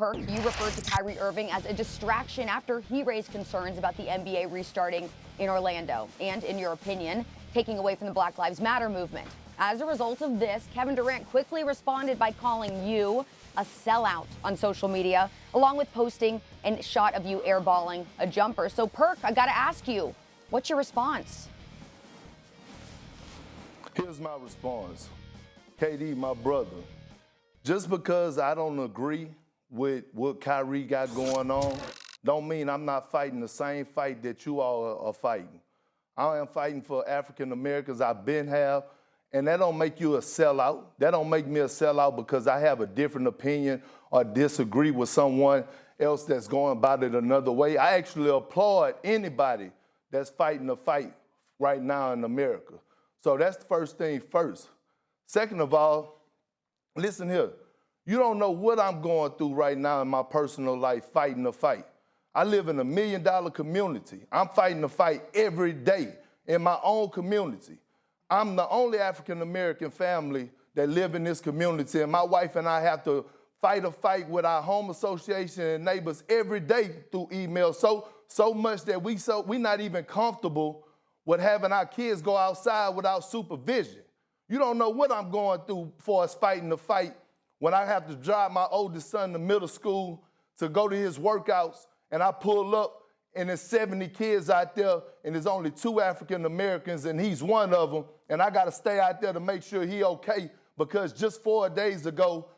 Perk, you referred to Kyrie Irving as a distraction after he raised concerns about the NBA restarting in Orlando and, in your opinion, taking away from the Black Lives Matter movement. As a result of this, Kevin Durant quickly responded by calling you a sellout on social media, along with posting a shot of you airballing a jumper. So, Perk, I got to ask you, what's your response? Here's my response. KD, my brother, just because I don't agree with what Kyrie got going on, don't mean I'm not fighting the same fight that you all are fighting. I am fighting for African Americans. I've been have, and that don't make you a sellout. That don't make me a sellout because I have a different opinion or disagree with someone else that's going about it another way. I actually applaud anybody that's fighting the fight right now in America. So that's the first thing first. Second of all, listen here. You don't know what I'm going through right now in my personal life fighting the fight. I live in $1 million community. I'm fighting the fight every day in my own community. I'm the only African-American family that live in this community, and my wife and I have to fight a fight with our home association and neighbors every day through email, so much that we're not even comfortable with having our kids go outside without supervision. You don't know what I'm going through for us fighting the fight when I have to drive my oldest son to middle school to go to his workouts, and I pull up and there's 70 kids out there and there's only 2 African Americans and he's one of them, and I gotta stay out there to make sure he okay because just 4 days ago,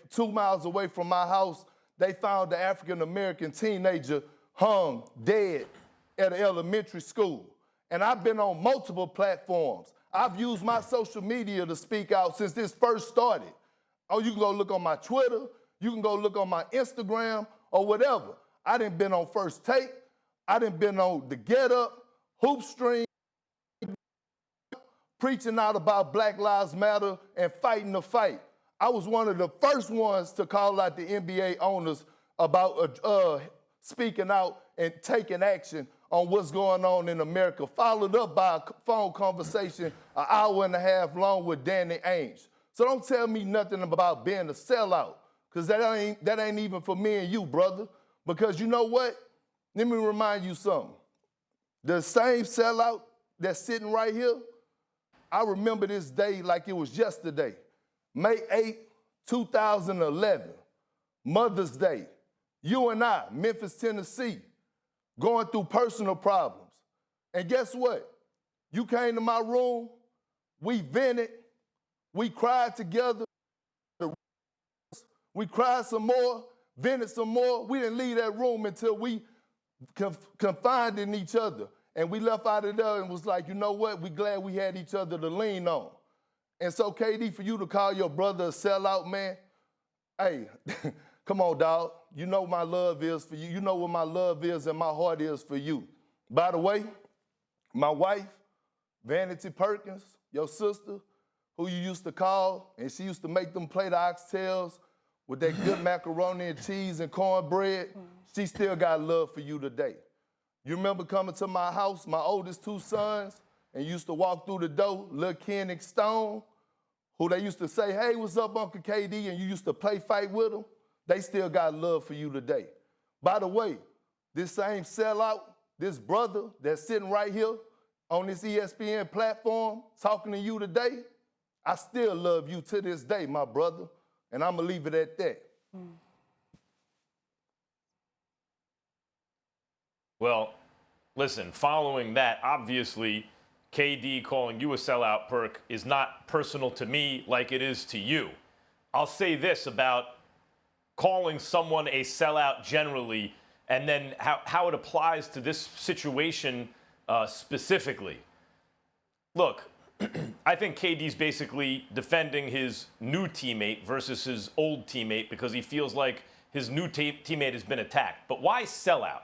2 miles away from my house, they found the African American teenager hung dead at an elementary school. And I've been on multiple platforms. I've used my social media to speak out since this first started. Oh, you can go look on my Twitter, you can go look on my Instagram or whatever. I done been on First Take, I done been on The Get Up, Hoop Stream, preaching out about Black Lives Matter and fighting the fight. I was one of the first ones to call out the NBA owners about speaking out and taking action on what's going on in America, followed up by a phone conversation an hour and a half long with Danny Ainge. So don't tell me nothing about being a sellout, because that ain't even for me and you, brother. Because you know what? Let me remind you something. The same sellout that's sitting right here, I remember this day like it was yesterday. May 8, 2011, Mother's Day. You and I, Memphis, Tennessee, going through personal problems. And guess what? You came to my room, we vented, we cried together, we cried some more, vented some more. We didn't leave that room until we confided in each other. And we left out of there and was like, you know what? We glad we had each other to lean on. And so, KD, for you to call your brother a sellout, man, hey, come on, dog. You know my love is for you. You know what my love is and my heart is for you. By the way, my wife, Vanity Perkins, your sister, who you used to call, and she used to make them play the oxtails with that good macaroni and cheese and cornbread, she still got love for you today. You remember coming to my house, my oldest 2 sons, and used to walk through the door, little Kennick Stone, who they used to say, hey, what's up, Uncle KD, and you used to play fight with them? They still got love for you today. By the way, this same sellout, this brother that's sitting right here on this ESPN platform talking to you today, I still love you to this day, my brother, and I'm going to leave it at that. Well, listen, following that, obviously, KD calling you a sellout, Perk, is not personal to me like it is to you. I'll say this about calling someone a sellout generally, and then how it applies to this situation specifically. Look, I think KD's basically defending his new teammate versus his old teammate because he feels like his new teammate has been attacked. But why sellout?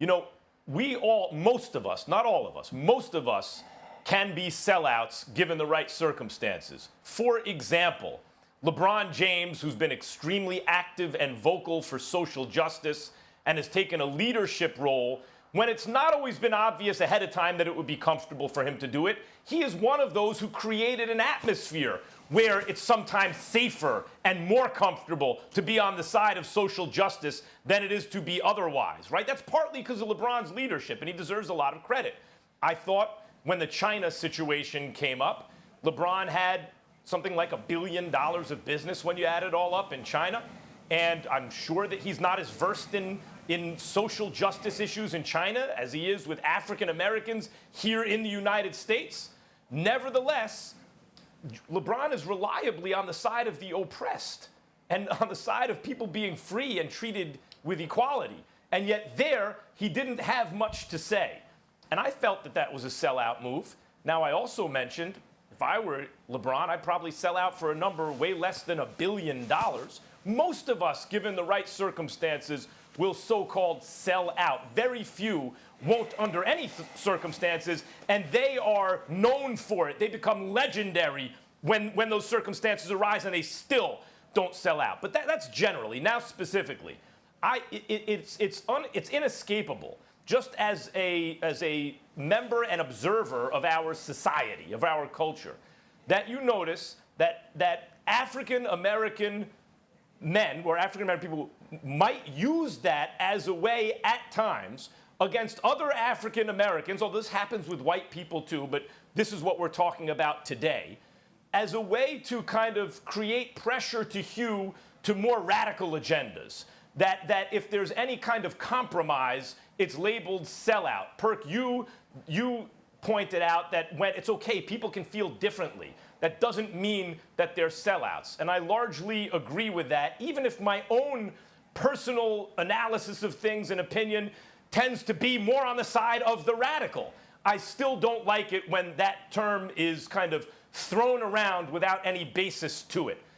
You know, most of us, not all of us, most of us can be sellouts given the right circumstances. For example, LeBron James, who's been extremely active and vocal for social justice and has taken a leadership role when it's not always been obvious ahead of time that it would be comfortable for him to do it, he is one of those who created an atmosphere where it's sometimes safer and more comfortable to be on the side of social justice than it is to be otherwise, right? That's partly because of LeBron's leadership, and he deserves a lot of credit. I thought when the China situation came up, LeBron had something like $1 billion of business when you add it all up in China. And I'm sure that he's not as versed in social justice issues in China as he is with African Americans here in the United States. Nevertheless, LeBron is reliably on the side of the oppressed and on the side of people being free and treated with equality. And yet there, he didn't have much to say. And I felt that that was a sellout move. Now, I also mentioned, if I were LeBron, I'd probably sell out for a number way less than $1 billion. Most of us, given the right circumstances, will so-called sell out. Very few won't under any circumstances, and they are known for it. They become legendary when those circumstances arise, and they still don't sell out. But that's generally. Now specifically, it's inescapable. Just as a member and observer of our society, of our culture, that you notice that African American men or African American people might use that as a way at times against other African Americans, although this happens with white people too, but this is what we're talking about today, as a way to kind of create pressure to hew to more radical agendas. That if there's any kind of compromise, it's labeled sellout. Perk, you pointed out that when it's okay, people can feel differently. That doesn't mean that they're sellouts. And I largely agree with that, even if my own personal analysis of things and opinion tends to be more on the side of the radical. I still don't like it when that term is kind of thrown around without any basis to it.